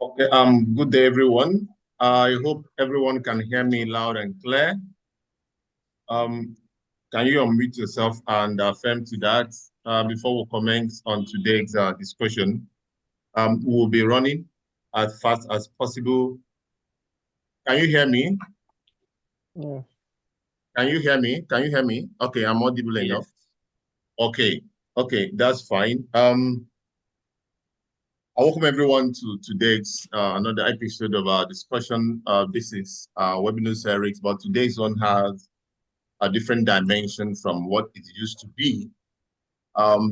Okay, good day, everyone. I hope everyone can hear me loud and clear. Um, can you unmute yourself and affirm to that before we comment on today's discussion? We'll be running as fast as possible. Can you hear me? Yeah. Can you hear me? Can you hear me? Okay, I'm audible enough. Okay, okay, that's fine. I welcome everyone to today's another episode of our discussion. This is webinar series, but today's one has a different dimension from what it used to be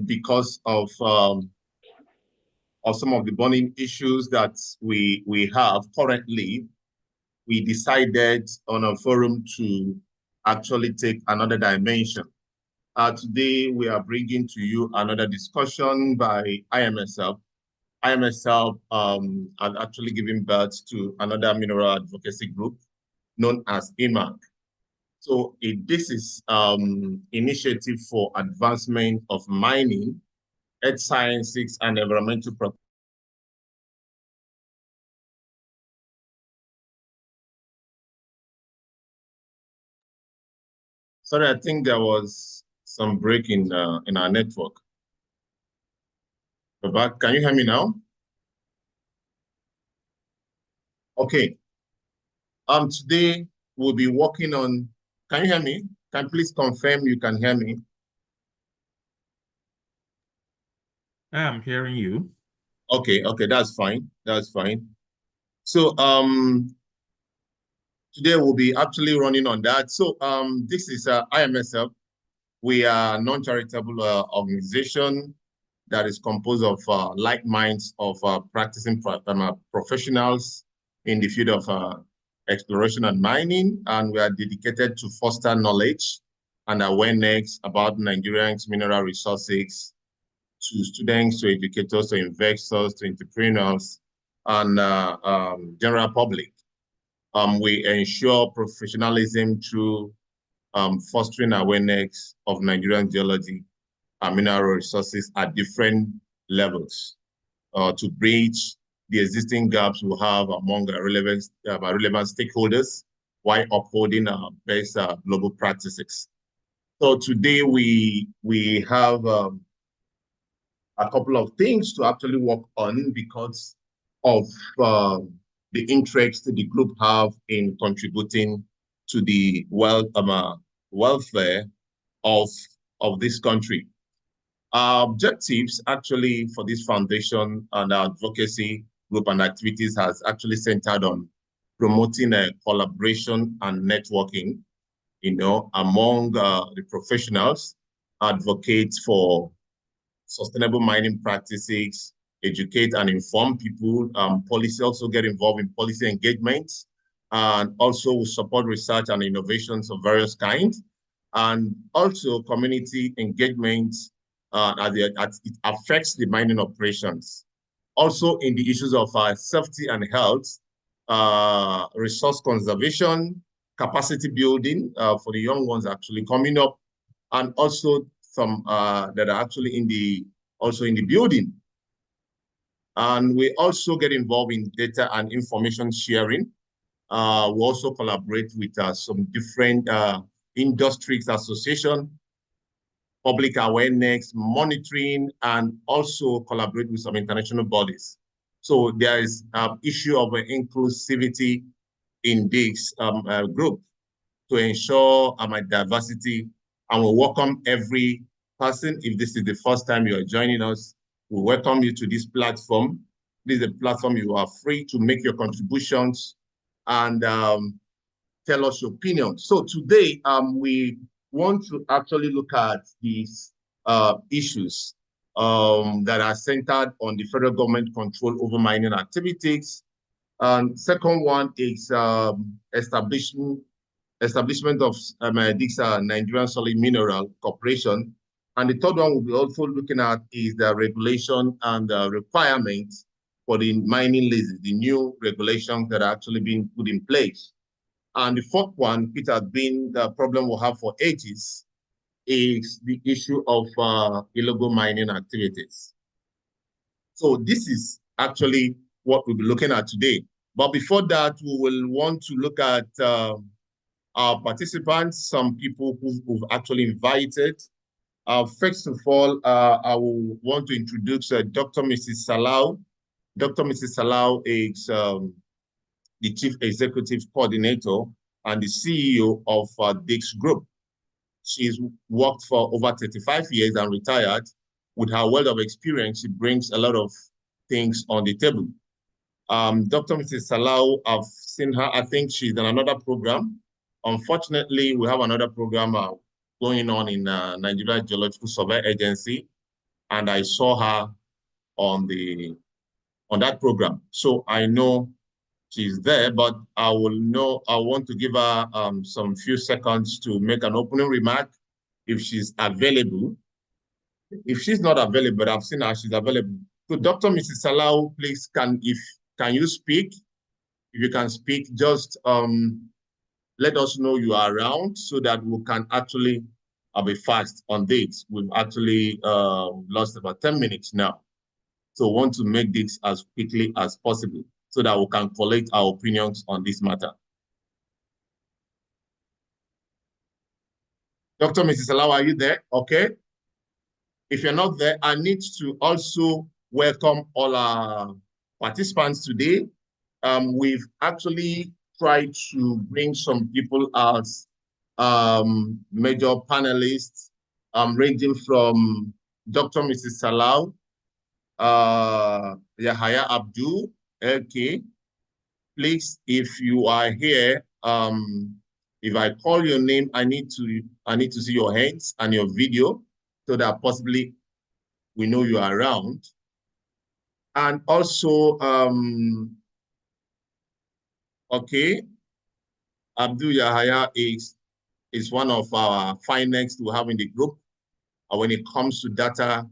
because of some of the burning issues that we have currently. We decided on a forum to actually take another dimension. Today, we are bringing to you another discussion by IMSF. IMSF had actually given birth to another mineral advocacy group known as IMAG. So this is initiative for advancement of mining, earth sciences, and environmental protection. Sorry, I think there was some break in our network. But can you hear me now? Okay. Today we'll be working on. Can you hear me? Can you please confirm you can hear me? I'm hearing you. Okay, okay, that's fine. That's fine. So today we'll be actually running on that. So this is IMSF. We are a non-charitable organization that is composed of like minds of practicing professionals in the field of exploration and mining, and we are dedicated to foster knowledge and awareness about Nigerians' mineral resources to students, to educators, to investors, to entrepreneurs, and general public. We ensure professionalism through fostering awareness of Nigerian geology and mineral resources at different levels to bridge the existing gaps we have among relevant stakeholders while upholding best global practices. So today we have a couple of things to actually work on because of the interest the group have in contributing to the welfare of, of this country. Our objectives actually for this foundation and our advocacy group and activities has actually centered on promoting a collaboration and networking, among the professionals, advocates for sustainable mining practices, educate and inform people. Policy also get involved in policy engagements, and also support research and innovations of various kinds, and also community engagement as it affects the mining operations. Also in the issues of safety and health, resource conservation, capacity building for the young ones actually coming up, and also some that are actually in the building. And we also get involved in data and information sharing. We also collaborate with some different industries association, public awareness, monitoring, and also collaborate with some international bodies. So there is an issue of inclusivity in this group to ensure diversity, and we welcome every person. If this is the first time you are joining us, we welcome you to this platform. This is a platform you are free to make your contributions and tell us your opinion. So today, we want to actually look at these issues that are centered on the federal government control over mining activities. And second one is establishment of this Nigerian Solid Mineral Corporation. And the third one we'll be also looking at is the regulation and the requirements for the mining leases, the new regulations that are actually being put in place. And the fourth one, which has been the problem we have for ages, is the issue of illegal mining activities. So this is actually what we'll be looking at today. But before that, we will want to look at our participants, some people who've actually invited. First of all, I will want to introduce Dr. Mrs. Salau. Dr. Mrs. Salau is the Chief Executive Coordinator and the CEO of Dix Group. She's worked for over 35 years and retired. With her wealth of experience, she brings a lot of things on the table. Dr. Mrs. Salau, I've seen her. I think she's in another program. Unfortunately, we have another program going on in Nigeria Geological Survey Agency, and I saw her on that program. So I know she's there, but I want to give her some few seconds to make an opening remark if she's available. If she's not available, I've seen her, she's available. So Dr. Mrs. Salau, please, can you speak? If you can speak, just let us know you are around so that we can actually be fast on this. We've actually lost about 10 minutes now. So we want to make this as quickly as possible so that we can collect our opinions on this matter. Dr. Mrs. Salau, are you there? Okay. If you're not there, I need to also welcome all our participants today. We've actually tried to bring some people as major panelists, ranging from Dr. Mrs. Salau, Yahaya Abdul, LK. Please, if you are here, if I call your name, I need to see your hands and your video so that possibly we know you are around. And also, okay, Abdul Yahaya is one of our finest to have in the group when it comes to data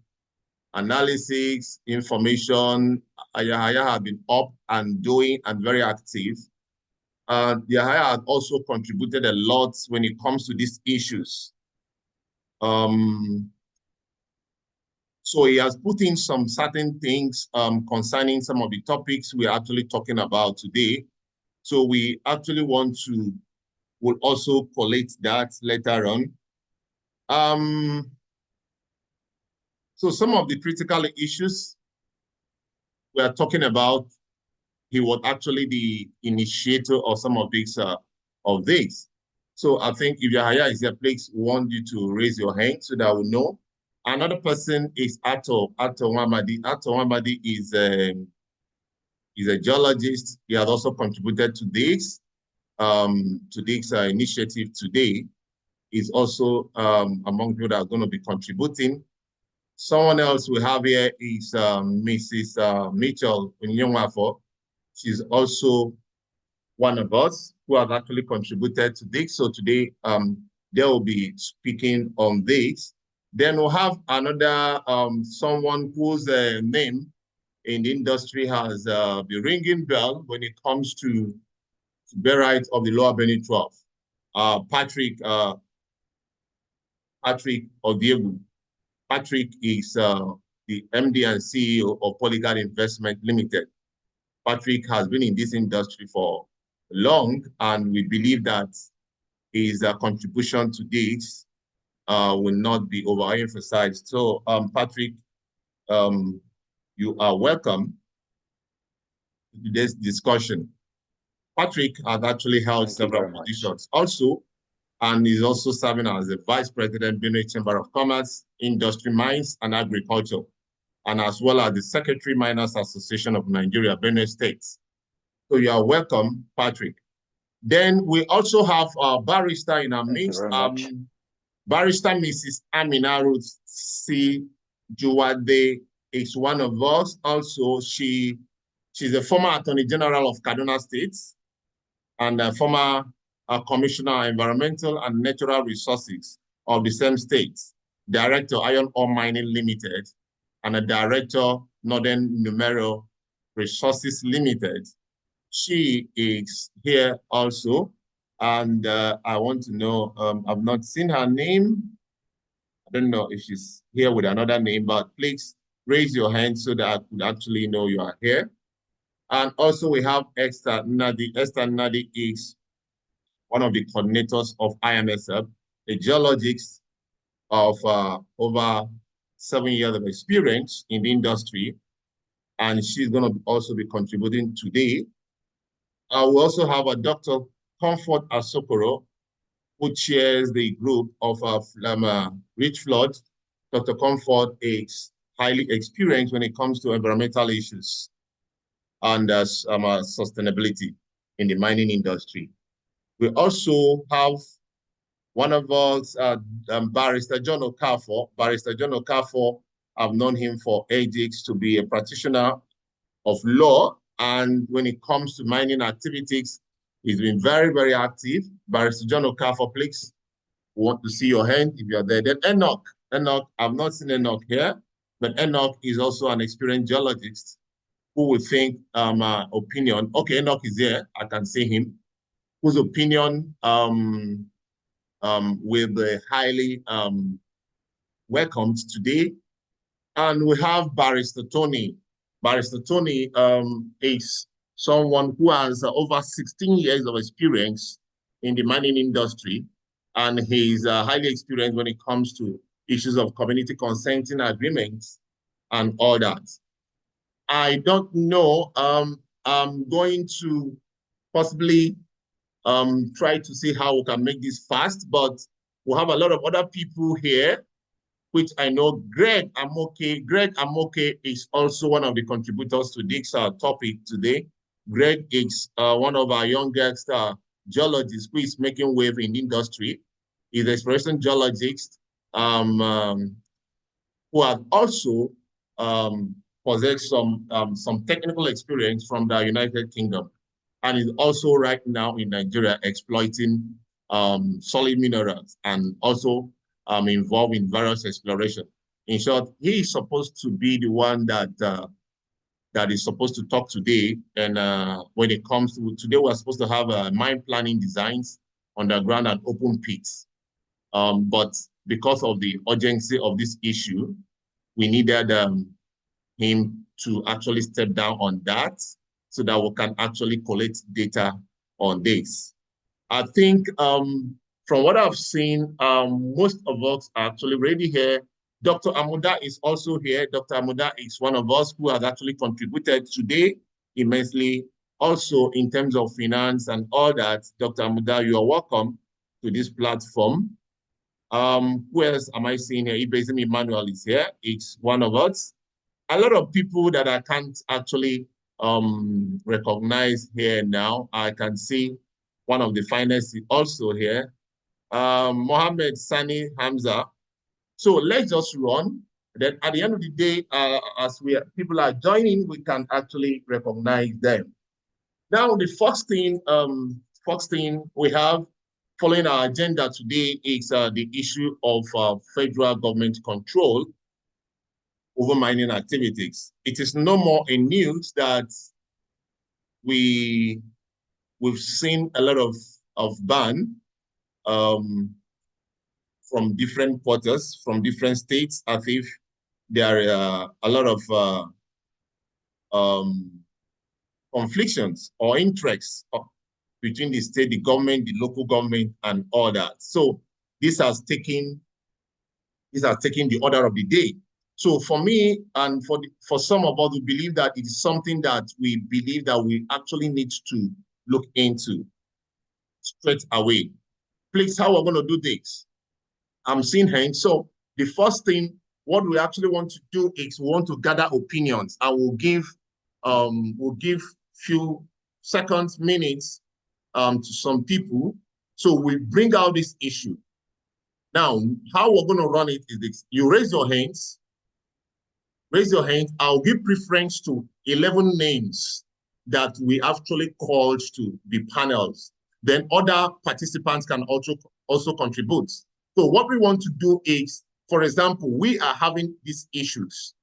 analysis, information. Yahaya has been up and doing and very active. Yahaya has also contributed a lot when it comes to these issues. So he has put in some certain things concerning some of the topics we're actually talking about today. So we actually will also collate that later on. So some of the critical issues we are talking about, he was actually the initiator of some of these. So I think if Yahaya is here, please want you to raise your hand so that we know. Another person is Ato Wamadi. Ato Wamadi is a geologist. He has also contributed to this initiative today. He's also among people that are going to be contributing. Someone else we have here is Mrs. Mitchell Unyongwafo. She's also one of us who have actually contributed to this. So today, they will be speaking on this. Then we'll have another someone whose name in the industry has the ringing bell when it comes to barite of the Lower Benue Trough. Patrick Odiegu. Patrick is the MD and CEO of Polygon Investment Limited. Patrick has been in this industry for long, and we believe that his contribution to this will not be overemphasized. So, Patrick, you are welcome to this discussion. Patrick has actually held several positions also, and is also serving as the Vice President, Benue Chamber of Commerce, Industry, Mines, and Agriculture, and as well as the Secretary, Miners Association of Nigeria, Benue State. So you are welcome, Patrick. Then we also have our barrister in our midst, Barrister Mrs. Amina Ruth C. Juwade is one of us. Also, she's a former Attorney General of Kaduna State and a former Commissioner of Environmental and Natural Resources of the same state, Director Iron Ore Mining Limited, and a Director Northern Numero Resources Limited. She is here also, and I want to know, I've not seen her name. I don't know if she's here with another name, but please raise your hand so that I could actually know you are here. And also we have Esther Nadi. Esther Nadi is one of the coordinators of IMASEP, a geologist of over 7 years of experience in the industry. And she's going to also be contributing today. We also have a Dr. Comfort Asokoro, who chairs the group of Rich Flood. Dr. Comfort is highly experienced when it comes to environmental issues and sustainability in the mining industry. We also have one of us, Barrister John Okafor. Barrister John Okafor, I've known him for ages to be a practitioner of law. And when it comes to mining activities, he's been very, very active. Barrister John Okafor, please, we want to see your hand if you're there. Then Enoch. Enoch, I've not seen Enoch here, but Enoch is also an experienced geologist who would think opinion. Okay, Enoch is there. I can see him. Whose opinion will be highly welcomed today. And we have Barrister Tony. Barrister Tony is someone who has over 16 years of experience in the mining industry, and he's highly experienced when it comes to issues of community consenting agreements and all that. I don't know. I'm going to possibly try to see how we can make this fast, but we'll have a lot of other people here, which I know Greg Amoke. Greg Amoke is also one of the contributors to this topic today. Greg is one of our youngest geologists who is making wave in the industry. He's an exploration geologist who has also possessed some technical experience from the United Kingdom, and is also right now in Nigeria exploiting solid minerals and also involved in various exploration. In short, he is supposed to be the one that is supposed to talk today. And when it comes to today, we're supposed to have mine planning designs, underground and open pits. But because of the urgency of this issue, we needed him to actually step down on that so that we can actually collect data on this. I think from what I've seen, most of us are actually already here. Dr. Amuda is also here. Dr. Amuda is one of us who has actually contributed today immensely. Also, in terms of finance and all that, Dr. Amuda, you are welcome to this platform. Who else am I seeing here? Ibezim Emmanuel is here. It's one of us. A lot of people that I can't actually recognize here now. I can see one of the finest also here. Mohammed Sani Hamza. So let's just run. Then at the end of the day, as people are joining, we can actually recognize them. Now, the first thing we have following our agenda today is the issue of federal government control over mining activities. It is no more a news that we've seen a lot of ban from different quarters, from different states, as if there are a lot of conflicts or interests between the state, the government, the local government, and all that. So this has taken the order of the day. So for me and for some of us who believe that it is something that we believe that we actually need to look into straight away. Please, how we're going to do this? I'm seeing hands. So the first thing, what we actually want to do is we want to gather opinions, and we'll give few seconds, minutes to some people. So we bring out this issue. Now, how we're going to run it is this. You raise your hands. Raise your hands. I'll give preference to 11 names that we actually called to the panels. Then other participants can also contribute. So what we want to do is, for example, we are having these issues.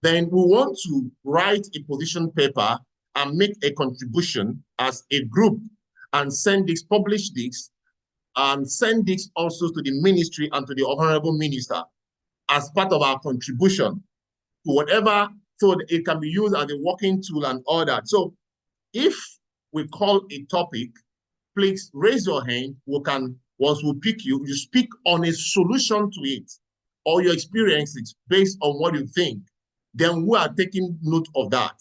Then we want to write a position paper and make a contribution as a group and publish this, and send this also to the ministry and to the Honorable Minister as part of our contribution to whatever, so that it can be used as a working tool and all that. So If we call a topic, please raise your hand. Once we pick you, you speak on a solution to it or your experiences based on what you think. Then we are taking note of that.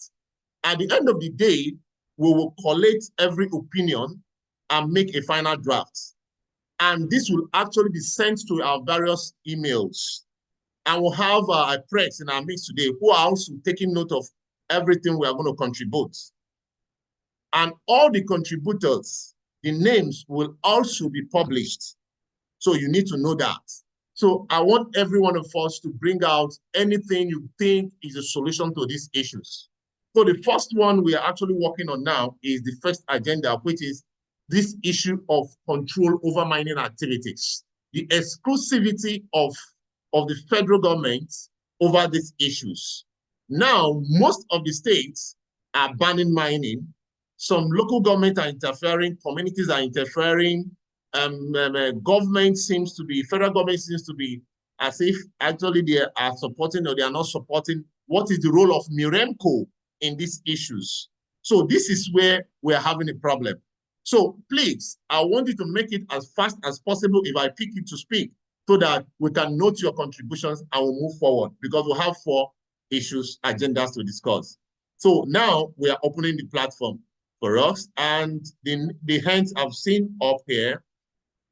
At the end of the day, we will collate every opinion and make a final draft. And this will actually be sent to our various emails. And we'll have a press in our midst today who are also taking note of everything we are going to contribute. And all the contributors, the names will also be published. So you need to know that. So I want every one of us to bring out anything you think is a solution to these issues. So the first one we are actually working on now is the first agenda, which is this issue of control over mining activities, the exclusivity of the federal government over these issues. Now, most of the states are banning mining. Some local governments are interfering, communities are interfering, government seems to be, federal government seems to be as if actually they are supporting or they are not supporting. What is the role of Miremco in these issues? So this is where we're having a problem. So please, I want you to make it as fast as possible if I pick you to speak so that we can note your contributions and we'll move forward because we'll have 4 issues, agendas to discuss. So now we are opening the platform for us and the hands I've seen up here,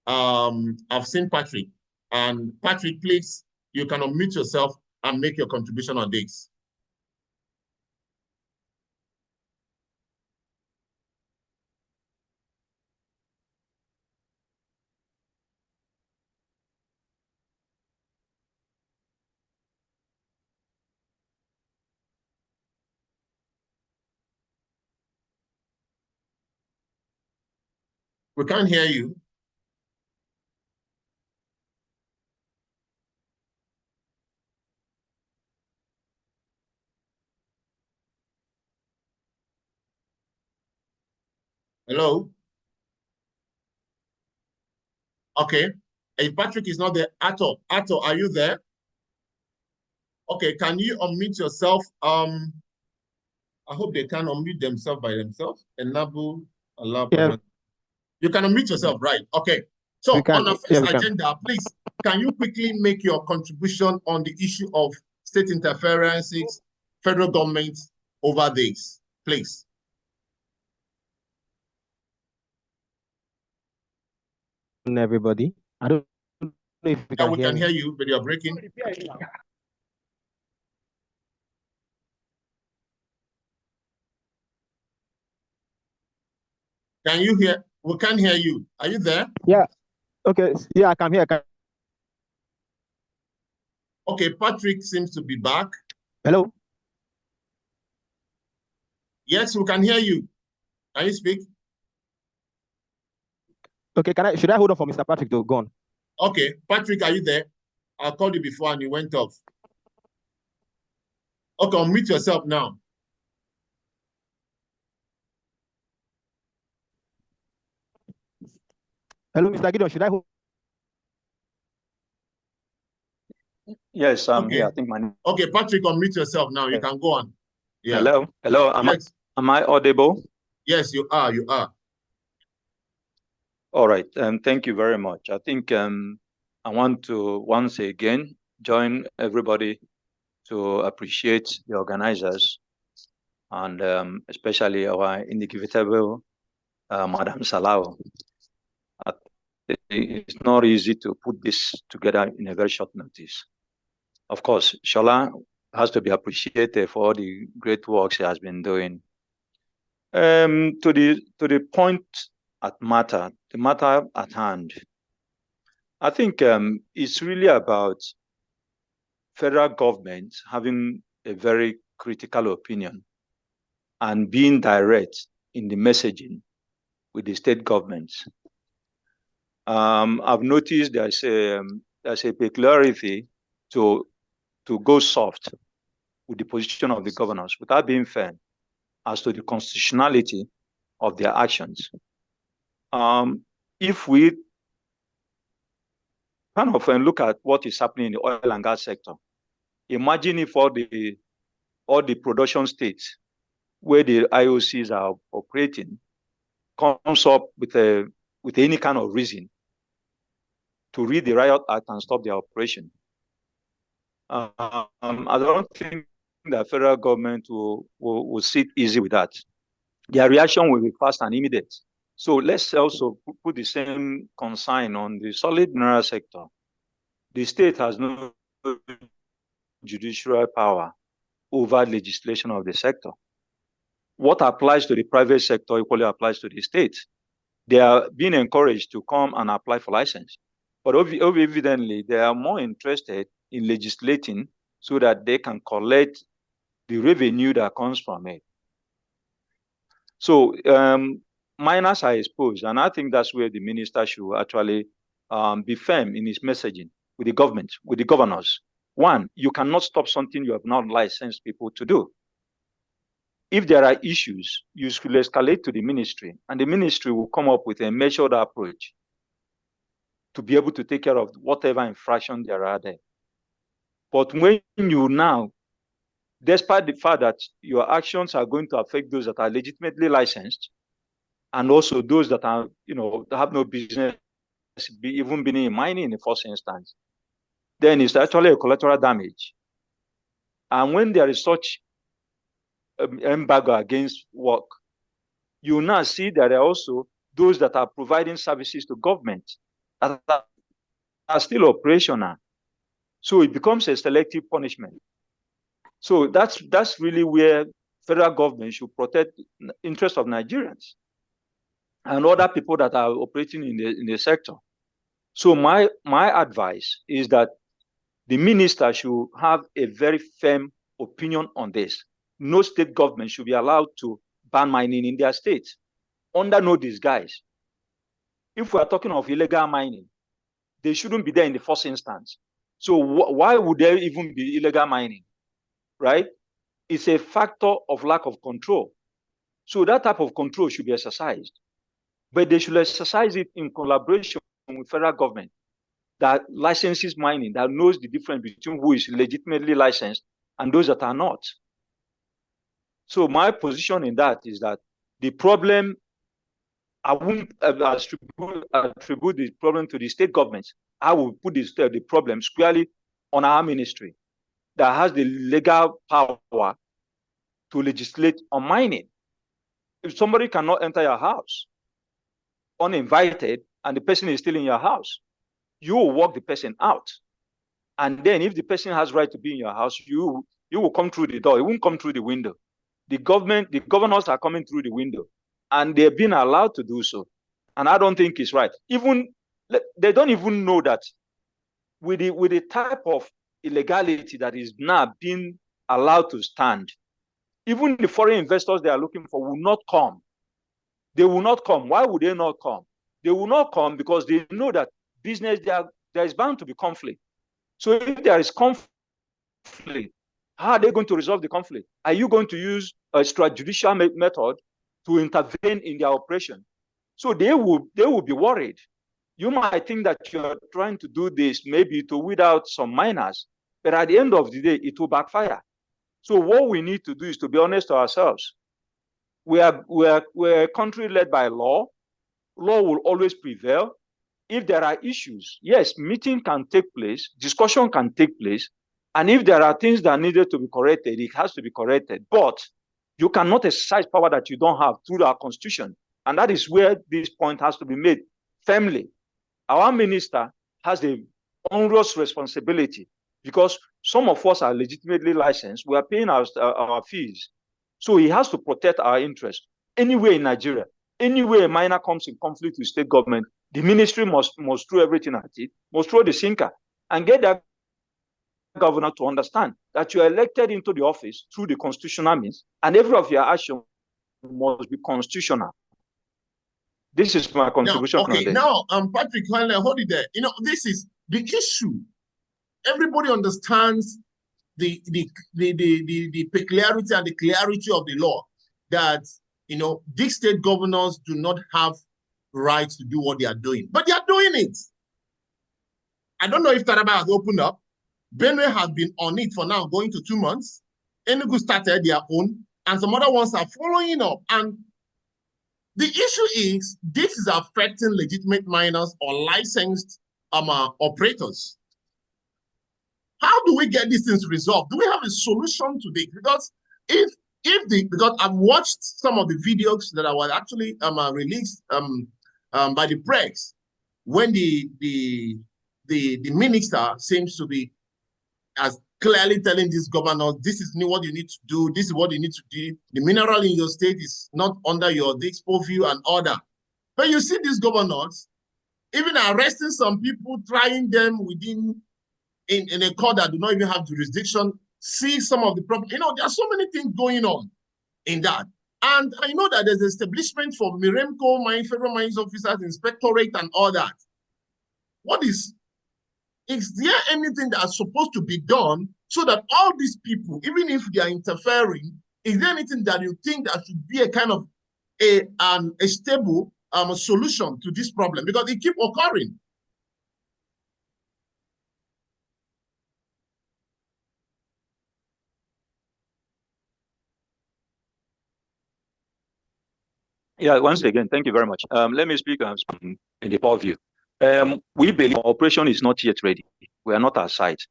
I've seen Patrick. And Patrick, please, you can unmute yourself and make your contribution on this. We can't hear you. Hello? Okay. If Patrick is not there, Ato, are you there? Okay, can you unmute yourself? I hope they can unmute themselves by themselves. Enable, allow. Yeah. You can unmute yourself, right? Okay. So on our first agenda, please, can you quickly make your contribution on the issue of state interferences, federal government over this, please? Everybody, I don't know if you can we hear can me. hear you, but you're breaking. Can you hear? We can't hear you. Are you there? Yeah. Okay. Yeah, I can hear. Okay, Patrick seems to be back. Hello. Yes, we can hear you. Can you speak? Okay, should I hold on for Mr. Patrick to go on? Okay, Patrick, are you there? I called you before and you went off. Okay, unmute yourself now. Hello, Mr. Gideon, should I hold? Yes, I'm here. I think Okay, Patrick, unmute yourself now. You can go on. Yeah. Hello. Am I audible? Yes, you are. You are. All right. Thank you very much. I think I want to once again join everybody to appreciate the organizers and especially our indivisible Madam Salao. It's not easy to put this together in a very short notice. Of course, Shola has to be appreciated for all the great work she has been doing. To the point the matter at hand, I think it's really about federal government having a very critical opinion and being direct in the messaging with the state governments. I've noticed there's a peculiarity to go soft with the position of the governors without being fair as to the constitutionality of their actions. If we kind of look at what is happening in the oil and gas sector, imagine if all the production states where the IOCs are operating comes up with any kind of reason to read the Riot Act and stop their operation, I don't think the federal government will sit easy with that. Their reaction will be fast and immediate. So let's also put the same consign on the solid mineral sector. The state has no judicial power over legislation of the sector. What applies to the private sector equally applies to the state. They are being encouraged to come and apply for license. But evidently, they are more interested in legislating so that they can collect the revenue that comes from it. So miners are exposed, and I think that's where the minister should actually be firm in his messaging with the government, with the governors. One, you cannot stop something you have not licensed people to do. If there are issues, you should escalate to the ministry, and the ministry will come up with a measured approach to be able to take care of whatever infraction there are there. But when you now, despite the fact that your actions are going to affect those that are legitimately licensed, and also those that are, that have no business even being in mining in the first instance, then it's actually a collateral damage. And when there is such embargo against work, you now see that there are also those that are providing services to government that are still operational. So it becomes a selective punishment. So that's really where federal government should protect the interests of Nigerians and other people that are operating in the sector. So my advice is that the minister should have a very firm opinion on this. No state government should be allowed to ban mining in their state under no disguise. If we are talking of illegal mining, they shouldn't be there in the first instance. So why would there even be illegal mining, right? It's a factor of lack of control. So that type of control should be exercised. But they should exercise it in collaboration with federal government that licenses mining, that knows the difference between who is legitimately licensed and those that are not. So my position in that is that the problem, I won't attribute the problem to the state governments. I will put the problem squarely on our ministry that has the legal power to legislate on mining. If somebody cannot enter your house uninvited and the person is still in your house, you will walk the person out. And then if the person has right to be in your house, you will come through the door. You won't come through the window. The governors are coming through the window, and they're being allowed to do so. And I don't think it's right. Even they don't even know that with the type of illegality that is now being allowed to stand, even the foreign investors they are looking for will not come. They will not come. Why would they not come? They will not come because they know that business, there is bound to be conflict. So if there is conflict, how are they going to resolve the conflict? Are you going to use a extrajudicial method to intervene in their operation? So they will be worried. You might think that you're trying to do this maybe to weed out some miners, but at the end of the day, it will backfire. So what we need to do is to be honest to ourselves. We're a country led by law. Law will always prevail. If there are issues, yes, meeting can take place, discussion can take place, and if there are things that needed to be corrected, it has to be corrected. But you cannot exercise power that you don't have through our constitution. And that is where this point has to be made firmly. Our minister has the onerous responsibility because some of us are legitimately licensed. We are paying our fees. So he has to protect our interests. Anywhere in Nigeria, anywhere a miner comes in conflict with state government, the ministry must throw everything at it, must throw the sinker, and get that governor to understand that you are elected into the office through the constitutional means, and every of your actions must be constitutional. This is my contribution. Now, Patrick, hold it there. This is the issue. Everybody understands the peculiarity and the clarity of the law that, these state governors do not have rights to do what they are doing, but they are doing it. I don't know if Taraba has opened up. Benue has been on it for now going to 2 months. Enugu started their own, and some other ones are following up. And the issue is this is affecting legitimate miners or licensed operators. How do we get these things resolved? Do we have a solution to this? Because because I've watched some of the videos that were actually released by the press when the minister seems to be as clearly telling these governors, this is what you need to do, this is what you need to do. The mineral in your state is not under your purview and order. But you see these governors even arresting some people, trying them within in a court that do not even have jurisdiction, see some of the problems. You know, there are so many things going on in that. And I know that there's establishment for Miremco, Federal Mines Officers, Inspectorate, and all that. Is there anything that's supposed to be done so that all these people, even if they are interfering, is there anything that you think that should be a kind of a stable solution to this problem? Because it keeps occurring. Yeah, once again, thank you very much. Let me speak in the purview. We believe our operation is not yet ready. We are not at site.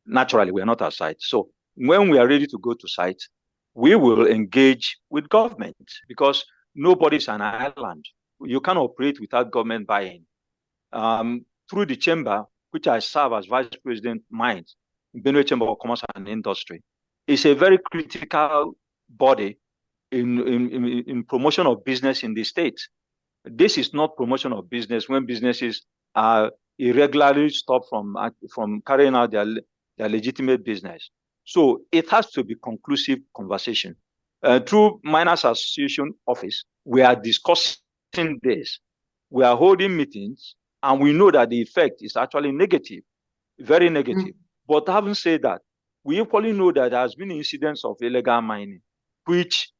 Naturally, we are not at site. So when we are ready to go to site, we will engage with government because nobody's an island. You can't operate without government buy-in. Through the chamber, which I serve as Vice President Mines, Benue Chamber of Commerce and Industry, is a very critical body in promotion of business in the state. This is not promotion of business when businesses are irregularly stopped from carrying out their legitimate business. So it has to be conclusive conversation. Through Miners Association office, we are discussing this. We are holding meetings, and we know that the effect is actually negative, very negative. But having said that, we equally know that there has been incidents of illegal mining, which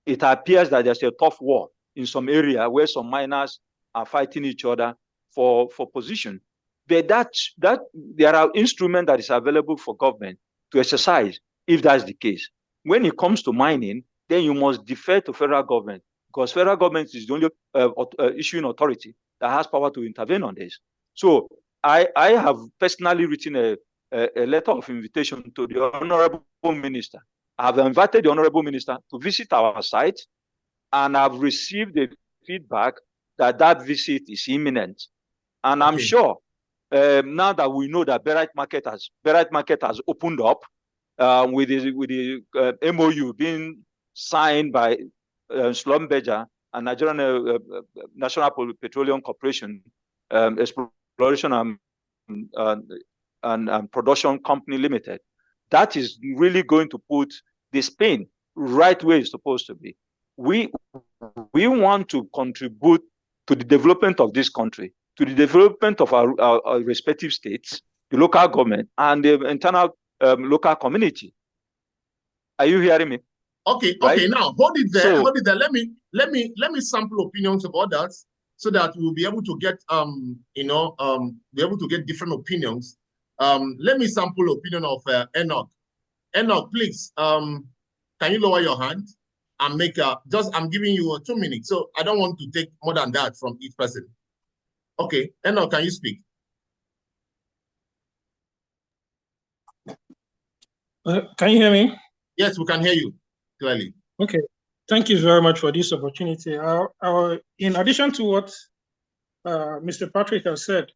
it appears that there's a tough war in some area where some miners are fighting each other for position. But that there are instruments that is available for government to exercise if that's the case. When it comes to mining, then you must defer to federal government because federal government is the only issuing authority that has power to intervene on this. So I have personally written a letter of invitation to the Honorable Minister. I have invited the Honorable Minister to visit our site, and I've received the feedback that visit is imminent. And I'm sure now that we know that Berite Market has opened up with the MOU being signed by Schlumberger and Nigerian National Petroleum Corporation, Exploration and Production Company Limited, that is really going to put the spin right where it's supposed to be. We want to contribute to the development of this country, to the development of our respective states, the local government, and the internal local community. Are you hearing me? Okay, right? Okay. Now hold it there. Hold it there. Let me sample opinions of others so that we'll be able to get be able to get different opinions. Let me sample opinion of Enoch. Enoch, please. Can you lower your hand and make I'm giving you 2 minutes, so I don't want to take more than that from each person. Okay, Enoch, can you speak? Can you hear me? Yes, we can hear you clearly. Okay, thank you very much for this opportunity. In addition to what Mr. Patrick has said,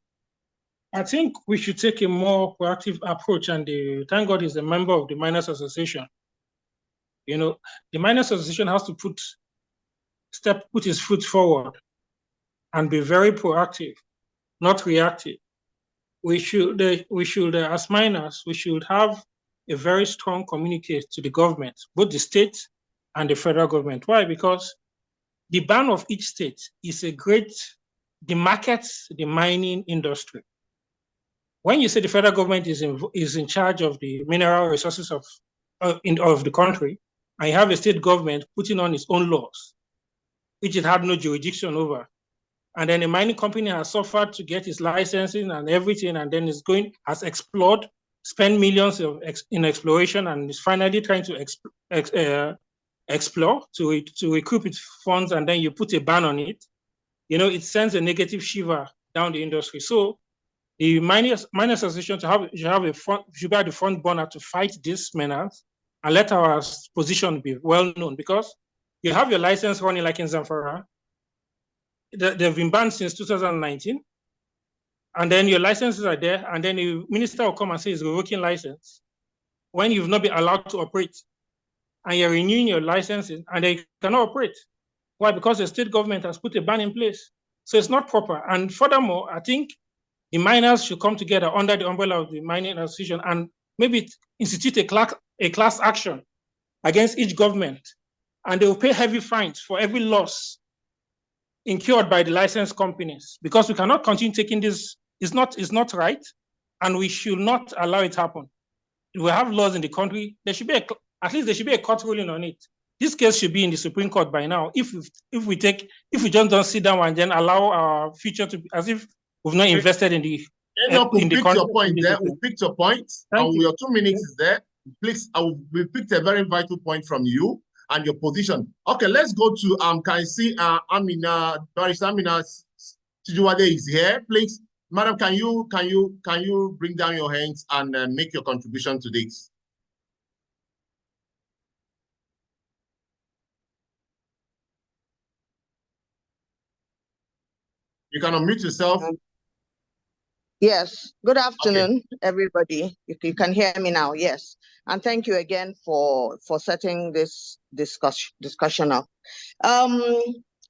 I think we should take a more proactive approach, and thank God he's a member of the Miners Association. You know, the Miners Association has to put his foot forward and be very proactive, not reactive. We should, as miners, we should have a very strong communication to the government, both the state and the federal government. Why? Because the ban of each state is demarcates the mining industry. When you say the federal government is in charge of the mineral resources of the country, and you have a state government putting on its own laws, which it had no jurisdiction over, and then a mining company has suffered to get its licensing and everything, and then has explored, spent millions in exploration, and is finally trying to explore, to recoup its funds, and then you put a ban on it, it sends a negative shiver down the industry. So the miners association should be at the front burner to fight these menace and let our position be well known, because you have your license running like in Zamfara. They've been banned since 2019. And then your licenses are there, and then the minister will come and say it's revoking license when you've not been allowed to operate. And you're renewing your licenses, and they cannot operate. Why? Because the state government has put a ban in place. So it's not proper. And furthermore, I think the miners should come together under the umbrella of the mining association and maybe institute a class action against each government. And they will pay heavy fines for every loss incurred by the licensed companies, because we cannot continue taking this. It's not right, and we should not allow it happen. If we have laws in the country, there should be at least there should be a court ruling on it. This case should be in the Supreme Court by now. If we just don't sit down and then allow our future to be as if we've not invested in the we picked your point there. We picked your point. Your 2 minutes is there. Please, we picked a very vital point from you and your position. Okay, let's go to can I see Amina Tijuwade is here, please. Madam, can you bring down your hands and make your contribution to this? You can unmute yourself. Yes. Good afternoon, everybody. You can hear me now. Yes. And thank you again for setting this discussion up.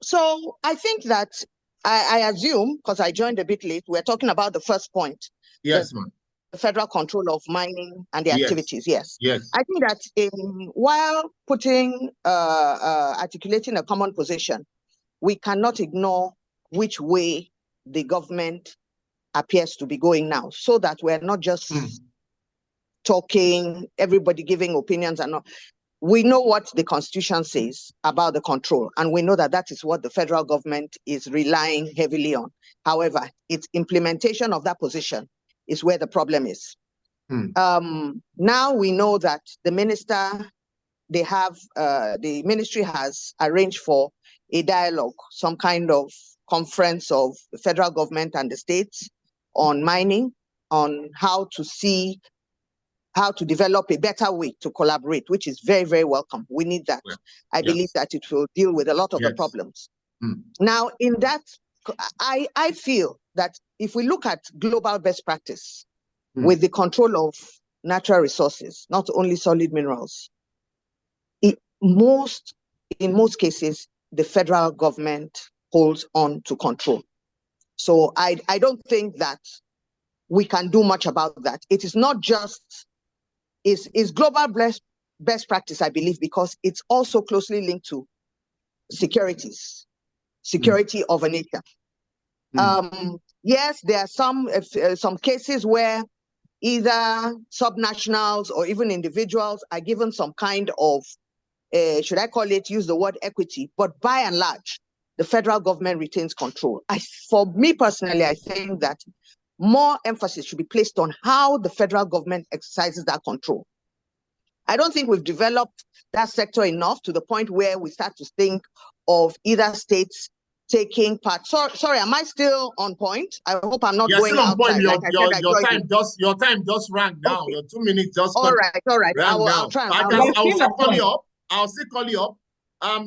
So I think that I assume, because I joined a bit late, we're talking about the first point. Yes, ma'am. The federal control of mining and the activities. Yes. Yes. I think that while articulating a common position, we cannot ignore which way the government appears to be going now, so that we're not just talking, everybody giving opinions and not. We know what the Constitution says about the control, and we know that that is what the federal government is relying heavily on. However, its implementation of that position is where the problem is. Now we know that the ministry has arranged for a dialogue, some kind of conference of the federal government and the states on mining, on how to develop a better way to collaborate, which is very, very welcome. We need that. Yeah. I believe that it will deal with a lot of the problems. Now, in that, I feel that if we look at global best practice with the control of natural resources, not only solid minerals, in most cases, the federal government holds on to control. So I don't think that we can do much about that. It is not just, is global best practice, I believe, because it's also closely linked to security of a nation. Yes, there are some cases where either subnationals or even individuals are given some kind of, should I call it, use the word equity, but by and large, the federal government retains control. For me personally, I think that more emphasis should be placed on how the federal government exercises that control. I don't think we've developed that sector enough to the point where we start to think of either states taking part. Sorry, am I still on point? I hope I'm not going outside. Your time just ran down. Okay. Your 2 minutes just all right. I'll try. I'll still call you up.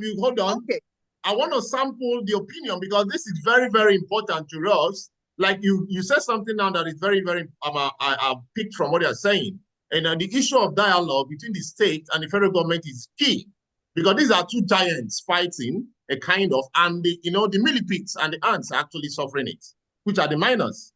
You hold on. Okay. I want to sample the opinion, because this is very, very important to us. Like you said something now that is very, very, I picked from what you're saying. And the issue of dialogue between the state and the federal government is key, because these are two giants fighting a kind of, and the millipedes and the ants are actually suffering it, which are the miners,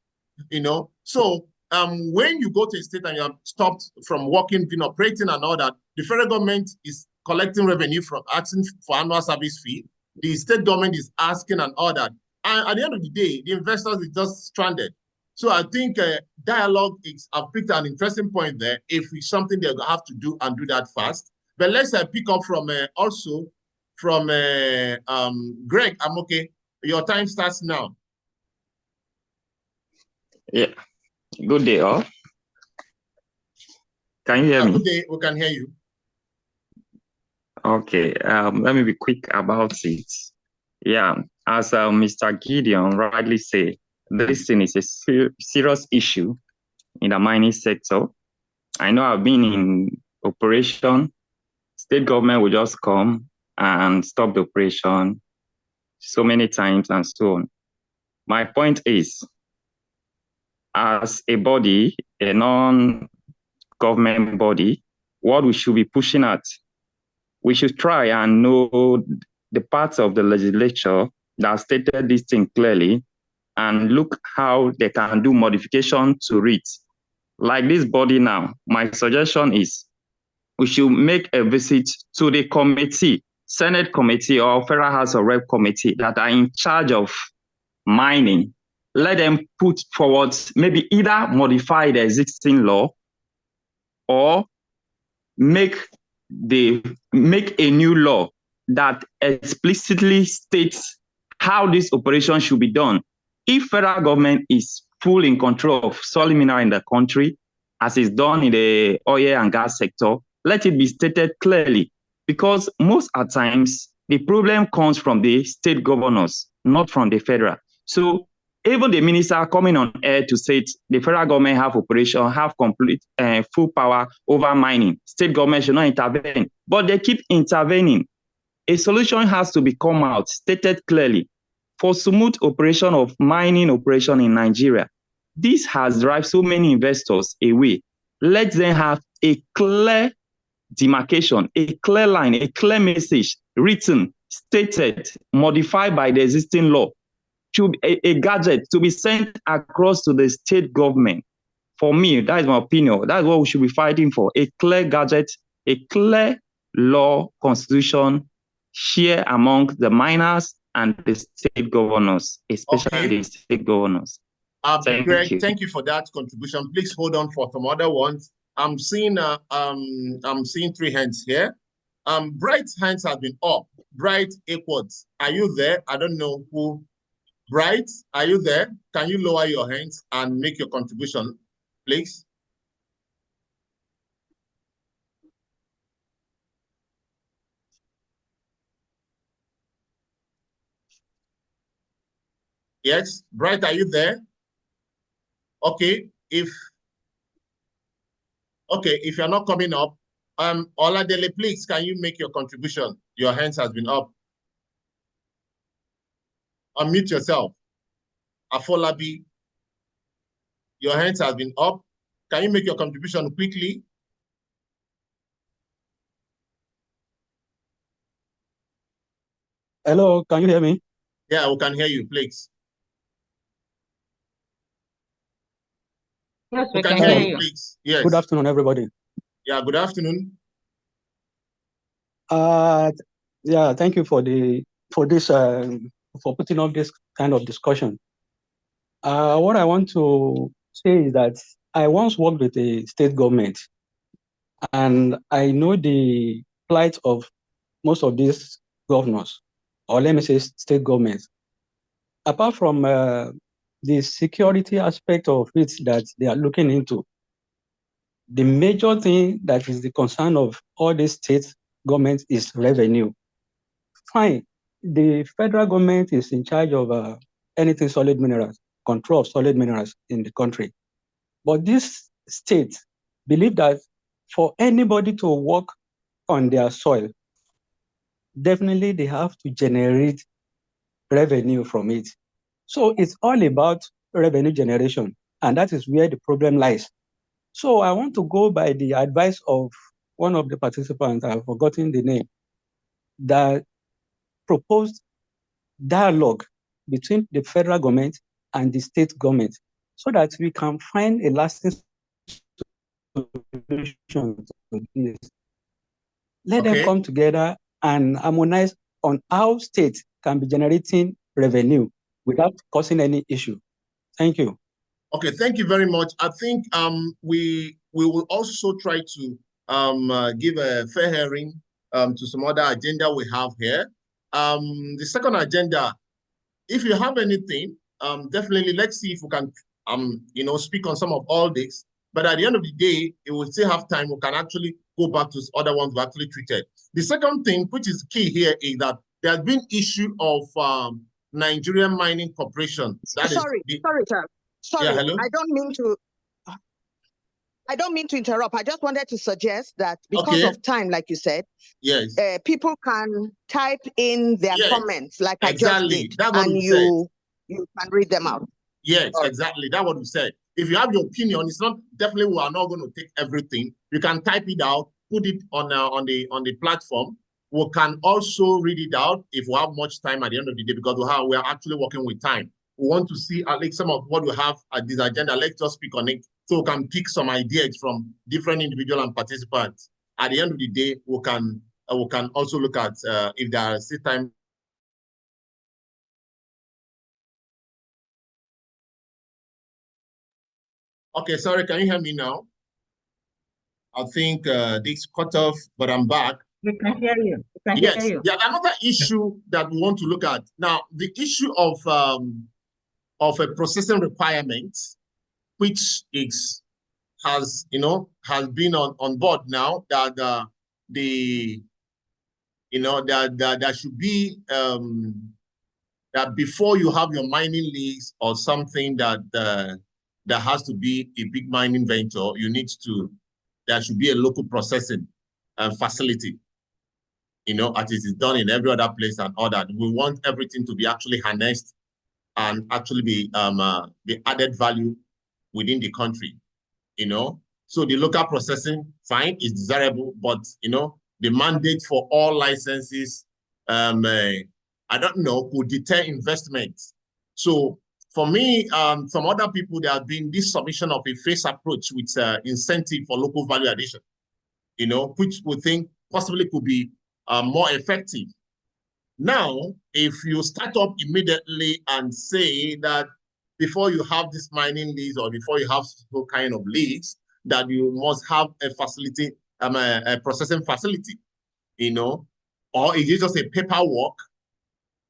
So when you go to a state and you're stopped from working, operating and all that, the federal government is collecting revenue from asking for annual service fee. The state government is asking and all that. And at the end of the day, the investors is just stranded. So I think dialogue I've picked an interesting point there. If it's something they're going to have to do and do that fast. But let's pick up from Greg. I'm okay. Your time starts now. Yeah. Good day, all. Can you hear me? Good day. We can hear you. Okay, let me be quick about it. Yeah, as Mr. Gideon rightly said, this thing is a serious issue in the mining sector. I know I've been in operation. State government will just come and stop the operation so many times and so on. My point is, as a body, a non-government body, what we should be pushing at, we should try and know the parts of the legislature that stated this thing clearly and look how they can do modification to it. Like this body now, my suggestion is we should make a visit to the committee, Senate committee or Federal House of Rep committee that are in charge of mining. Let them put forward, maybe either modify the existing law or make a new law that explicitly states how this operation should be done. If federal government is full in control of solid mineral in the country, as is done in the oil and gas sector, let it be stated clearly, because most at times the problem comes from the state governors, not from the federal. So even the minister coming on air to say the federal government have operation, have complete full power over mining, state government should not intervene, but they keep intervening. A solution has to be come out, stated clearly, for smooth operation of mining operation in Nigeria. This has driven so many investors away. Let them have a clear demarcation, a clear line, a clear message, written, stated, modified by the existing law, to a gadget to be sent across to the state government. For me, that is my opinion. That's what we should be fighting for. A clear gadget, a clear law, constitution, share among the miners and the state governors, especially the state governors. Greg, thank you for that contribution. Please hold on for some other ones. I'm seeing 3 hands here. Bright's hands have been up. Bright Equads, are you there? I don't know who. Bright, are you there? Can you lower your hands and make your contribution, please? Yes, Bright, are you there? Okay, if you're not coming up, Oladele, please, can you make your contribution? Your hands has been up. Unmute yourself. Afolabi, your hands have been up. Can you make your contribution quickly? Hello, can you hear me? Yeah, we can hear you, please. Yes, we can hear you. Please. Yes. Good afternoon, everybody. Yeah, good afternoon. Yeah, thank you for putting up this kind of discussion. What I want to say is that I once worked with the state government, and I know the plight of most of these governors, or let me say state governments. Apart from the security aspect of it that they are looking into, the major thing that is the concern of all these state governments is revenue. Fine, the federal government is in charge of anything solid minerals, control of solid minerals in the country. But these states believe that for anybody to work on their soil, definitely they have to generate revenue from it. So it's all about revenue generation, and that is where the problem lies. So I want to go by the advice of one of the participants, I've forgotten the name, that proposed dialogue between the federal government and the state government so that we can find a lasting solution to this. Let them come together and harmonize on how states can be generating revenue without causing any issue. Thank you. Okay, thank you very much. I think we will also try to give a fair hearing to some other agenda we have here. The second agenda, if you have anything, definitely let's see if we can speak on some of all this. But at the end of the day, it will still have time. We can actually go back to other ones we actually treated. The second thing, which is key here, is that there's been issue of Nigerian Mining Corporation. Sorry, sir. Sorry, yeah, hello? I don't mean to interrupt. I just wanted to suggest that because of time, like you said, yes, people can type in their comments, like exactly. I just did, That's what and you can read them out. Yes, exactly. That's what we said. If you have your opinion, it's not definitely we are not going to take everything. You can type it out, put it on the platform. We can also read it out if we have much time at the end of the day, because we are actually working with time. We want to see at least some of what we have at this agenda. Let's just speak on it so we can pick some ideas from different individuals and participants. At the end of the day, we can also look at if there is still time. Okay, sorry, can you hear me now? I think this cut off, but I'm back. We can hear you. We can hear you. Yeah, another issue that we want to look at now, the issue of a processing requirement, which has been on board now, that there should be that before you have your mining lease or something that has to be a big mining venture, there should be a local processing facility, as it is done in every other place and all that. We want everything to be actually harnessed and actually be the added value within the country, So the local processing, fine, is desirable, but, the mandate for all licenses, I don't know, could deter investment. So for me, some other people, there has been this submission of a phased approach with incentive for local value addition, which we think possibly could be more effective. Now, if you start up immediately and say that before you have this mining lease or before you have some kind of lease, that you must have a facility, a processing facility, or is it just a paperwork?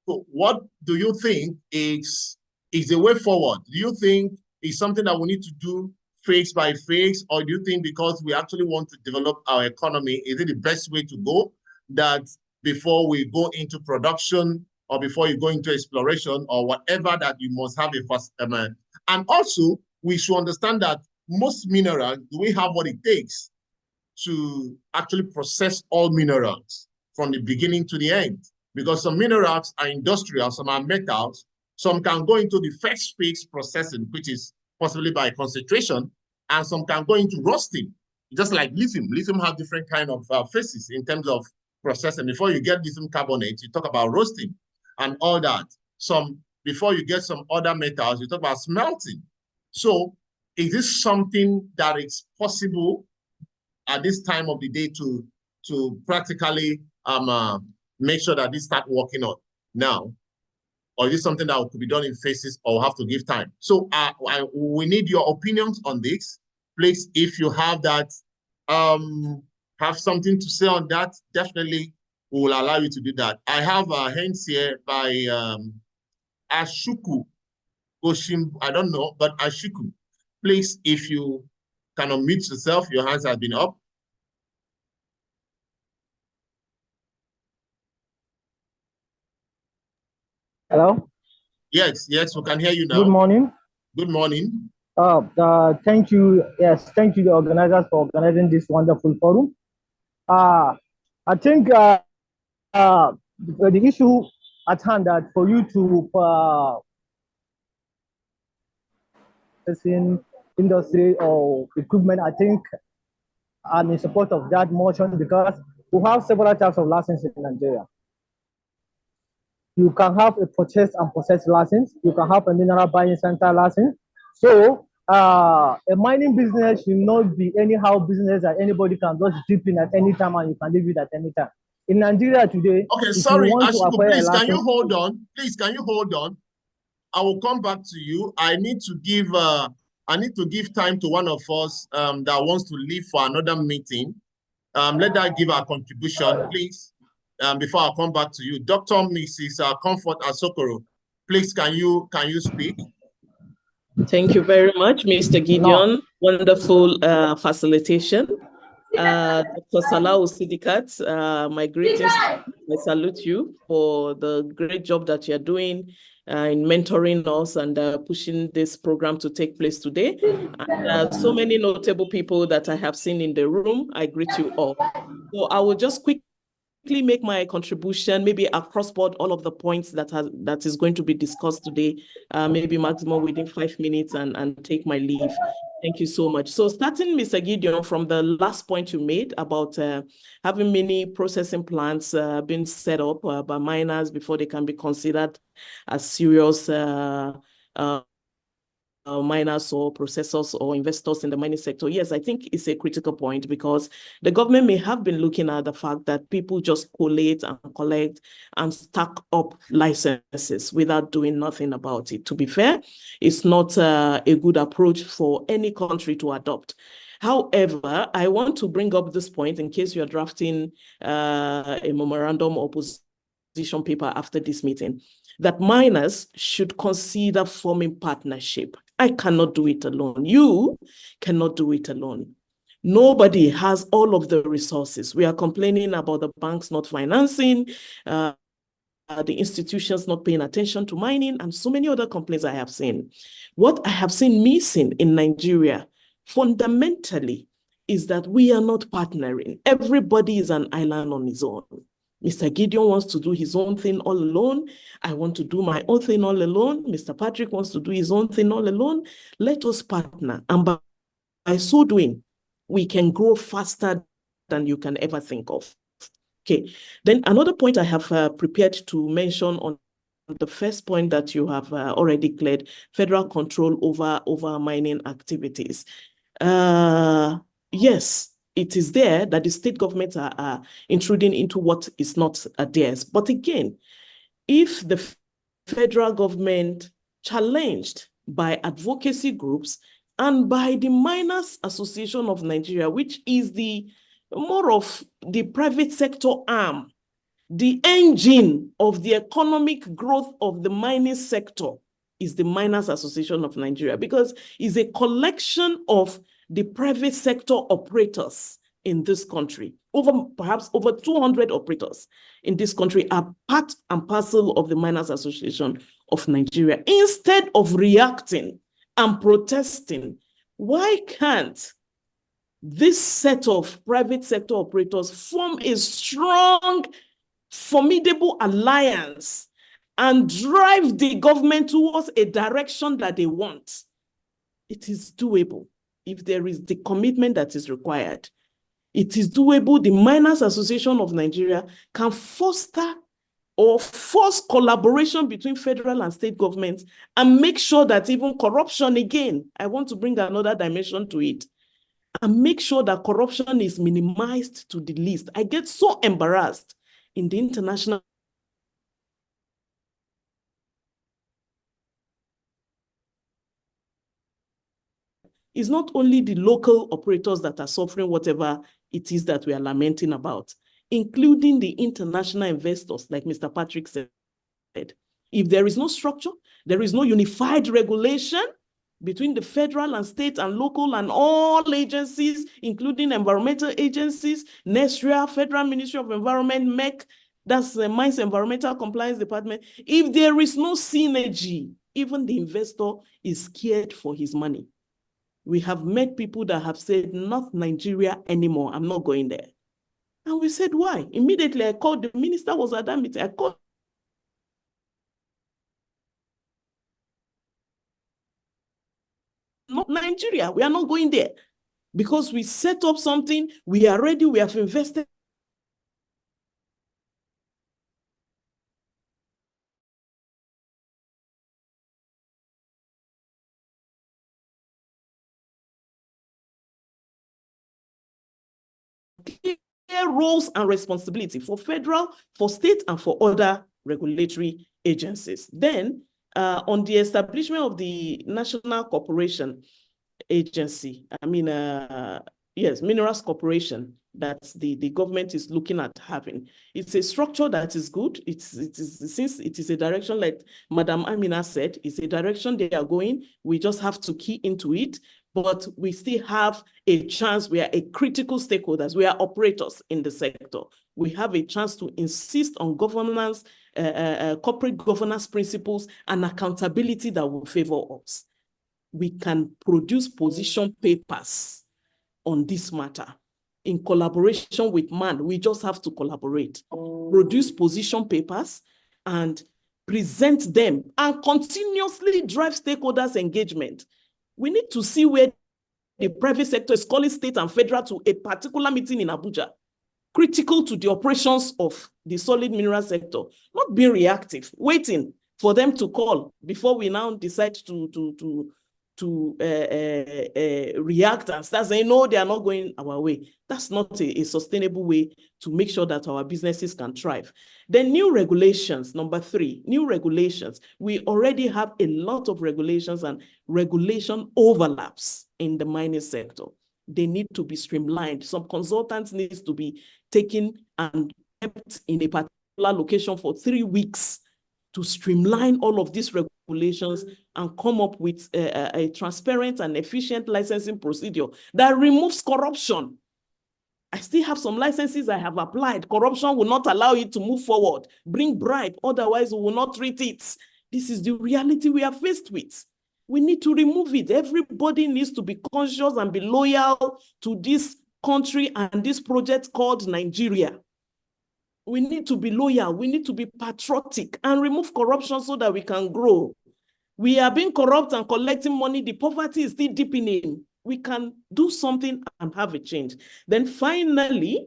So what do you think is the way forward? Do you think it's something that we need to do phase by phase, or do you think because we actually want to develop our economy, is it the best way to go, that before we go into production or before you go into exploration or whatever, that you must have a first and also we should understand that most minerals, do we have what it takes to actually process all minerals from the beginning to the end? Because some minerals are industrial, some are metals, some can go into the first phase processing, which is possibly by concentration, and some can go into roasting, just like lithium. Lithium has different kind of phases in terms of processing. Before you get lithium carbonate, you talk about roasting and all that. Before you get some other metals, you talk about smelting. So is this something that is possible at this time of the day to practically make sure that this start working on now? Or is it something that could be done in phases or have to give time? So we need your opinions on this. Please, if you have that, have something to say on that, definitely we will allow you to do that. I have hands here by Ashuku Goshim, I don't know, but Ashuku, please, if you can unmute yourself, your hands have been up. Hello? Yes, we can hear you now. Good morning. Good morning. Thank you. Yes, thank you, the organizers, for organizing this wonderful forum. I think the issue at hand that for you to in industry or equipment, I think I'm in support of that motion because we have several types of licenses in Nigeria. You can have a purchase and process license. You can have a mineral buying center license. So a mining business should not be anyhow business that anybody can just dip in at any time and you can leave it at any time. In Nigeria today, okay, sorry, Ashuku, please, can you hold on? Please, can you hold on? I will come back to you. I need to give time to one of us that wants to leave for another meeting. Let that give our contribution, please. Before I come back to you, Dr. Mrs. Comfort Asokoro, please, can you speak? Thank you very much, Mr. Gideon. No. Wonderful facilitation. Dr. Salah Sidikat, my greetings. I salute you for the great job that you're doing in mentoring us and pushing this program to take place today. And, so many notable people that I have seen in the room, I greet you all. So I will just quickly make my contribution, maybe across board all of the points that is going to be discussed today, maybe maximum within 5 minutes and take my leave. Thank you so much. So starting, Mr. Gideon, from the last point you made about having many processing plants being set up by miners before they can be considered as serious miners or processors or investors in the mining sector. Yes, I think it's a critical point because the government may have been looking at the fact that people just collate and collect and stack up licenses without doing nothing about it. To be fair, it's not a good approach for any country to adopt. However, I want to bring up this point in case you're drafting a memorandum or position paper after this meeting, that miners should consider forming partnership. I cannot do it alone. You cannot do it alone. Nobody has all of the resources. We are complaining about the banks not financing, the institutions not paying attention to mining, and so many other complaints I have seen. What I have seen missing in Nigeria fundamentally is that we are not partnering. Everybody is an island on his own. Mr. Gideon wants to do his own thing all alone. I want to do my own thing all alone. Mr. Patrick wants to do his own thing all alone. Let us partner. And by so doing, we can grow faster than you can ever think of. Okay. Then another point I have prepared to mention on the first point that you have already cleared, federal control over mining activities. Yes, it is there that the state governments are intruding into what is not theirs. But again, if the federal government, challenged by advocacy groups and by the Miners Association of Nigeria, which is the more of the private sector arm, the engine of the economic growth of the mining sector is the Miners Association of Nigeria, because it's a collection of the private sector operators in this country. Perhaps over 200 operators in this country are part and parcel of the Miners Association of Nigeria. Instead of reacting and protesting, why can't this set of private sector operators form a strong, formidable alliance and drive the government towards a direction that they want? It is doable if there is the commitment that is required. It is doable. The Miners Association of Nigeria can foster or force collaboration between federal and state governments and make sure that even corruption, again, I want to bring another dimension to it, and make sure that corruption is minimized to the least. I get so embarrassed in the international it's not only the local operators that are suffering whatever it is that we are lamenting about, including the international investors, like Mr. Patrick said. If there is no structure, there is no unified regulation between the federal and state and local and all agencies, including environmental agencies, NESRIA, Federal Ministry of Environment, MEC, that's the Mines Environmental Compliance Department. If there is no synergy, even the investor is scared for his money. We have met people that have said, not Nigeria anymore, I'm not going there. And we said, why? Immediately I called, the minister was at that meeting, I called not Nigeria, we are not going there. Because we set up something, we are ready, we have invested. Clear roles and responsibility for federal, for state, and for other regulatory agencies. Then, on the establishment of the National Corporation Agency, yes, Minerals Corporation, that the government is looking at having. It's a structure that is good. Since it is a direction, like Madam Amina said, it's a direction they are going. We just have to key into it. but we still have a chance. We are a critical stakeholders. We are operators in the sector. We have a chance to insist on governance, corporate governance principles and accountability that will favor us. We can produce position papers on this matter in collaboration with MAN. We just have to collaborate, produce position papers and present them and continuously drive stakeholders' engagement. We need to see where the private sector is calling state and federal to a particular meeting in Abuja, critical to the operations of the solid mineral sector, not being reactive, waiting for them to call before we now decide to react and start saying, no, they are not going our way. That's not a sustainable way to make sure that our businesses can thrive. Then new regulations, number 3, new regulations. We already have a lot of regulations and regulation overlaps in the mining sector. They need to be streamlined. Some consultants need to be taken and kept in a particular location for 3 weeks to streamline all of these regulations and come up with a transparent and efficient licensing procedure that removes corruption. I still have some licenses I have applied. Corruption will not allow it to move forward. Bring bribe, otherwise we will not treat it. This is the reality we are faced with. We need to remove it. Everybody needs to be conscious and be loyal to this country and this project called Nigeria. We need to be loyal. We need to be patriotic and remove corruption so that we can grow. We are being corrupt and collecting money. The poverty is still deepening. We can do something and have a change. Then finally,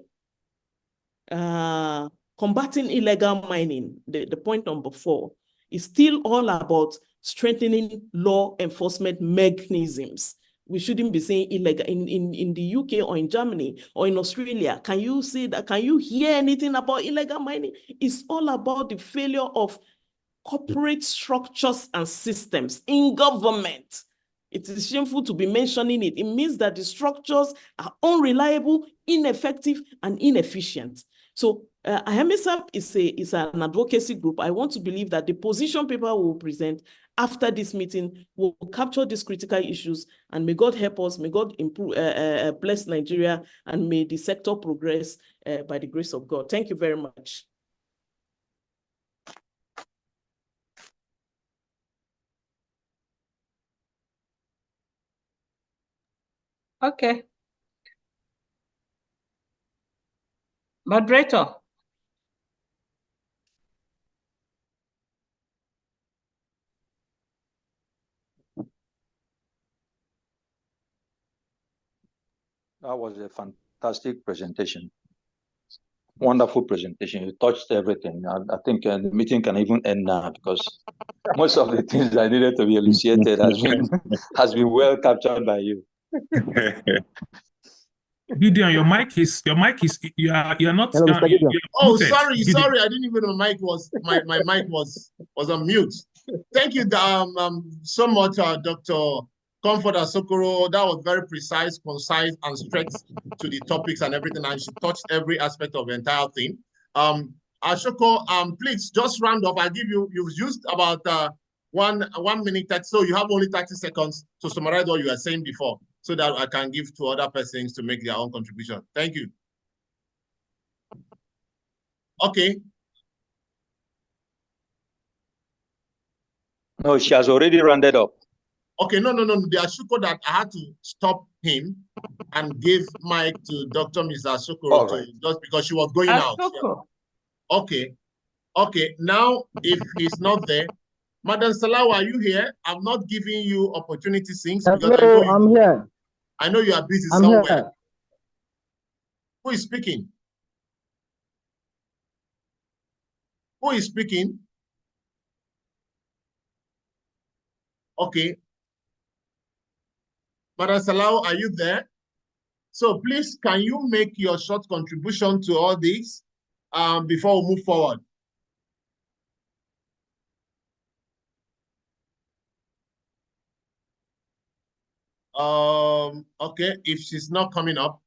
combating illegal mining, the point number 4, is still all about strengthening law enforcement mechanisms. We shouldn't be saying illegal in the UK or in Germany or in Australia. Can you see that? Can you hear anything about illegal mining? It's all about the failure of corporate structures and systems in government. It is shameful to be mentioning it. It means that the structures are unreliable, ineffective, and inefficient. So IAMESEP is an advocacy group. I want to believe that the position paper we will present after this meeting will capture these critical issues, and may God help us, may God improve, bless Nigeria, and may the sector progress by the grace of God. Thank you very much. Okay. Moderator. That was a fantastic presentation. Wonderful presentation. You touched everything. I think the meeting can even end now because most of the things that needed to be elucidated has been well captured by you. Gideon, you're not. Hello, Mr. Gideon. Oh, sorry, I didn't even know my mic was on mute. Thank you so much, Dr. Comfort Asokoro. That was very precise, concise, and straight to the topics and everything. And she touched every aspect of the entire thing. Ashoko, please just round up. I'll give you. You've used about 1 minute, so you have only 30 seconds to summarize what you were saying before, so that I can give to other persons to make their own contribution. Thank you. Okay. No, she has already rounded up. Okay, no. The Ashuko that I had to stop him and give mic to Dr. Mr. Asokoro just because she was going out. Okay. Now, if he's not there, Madam Salawa, are you here? I'm not giving you opportunity since because Hello, I'm here. I know you are busy I'm somewhere. Here. Who is speaking? Who is speaking? Okay. Madam Salau, are you there? So please, can you make your short contribution to all this before we move forward? Okay, if she's not coming up,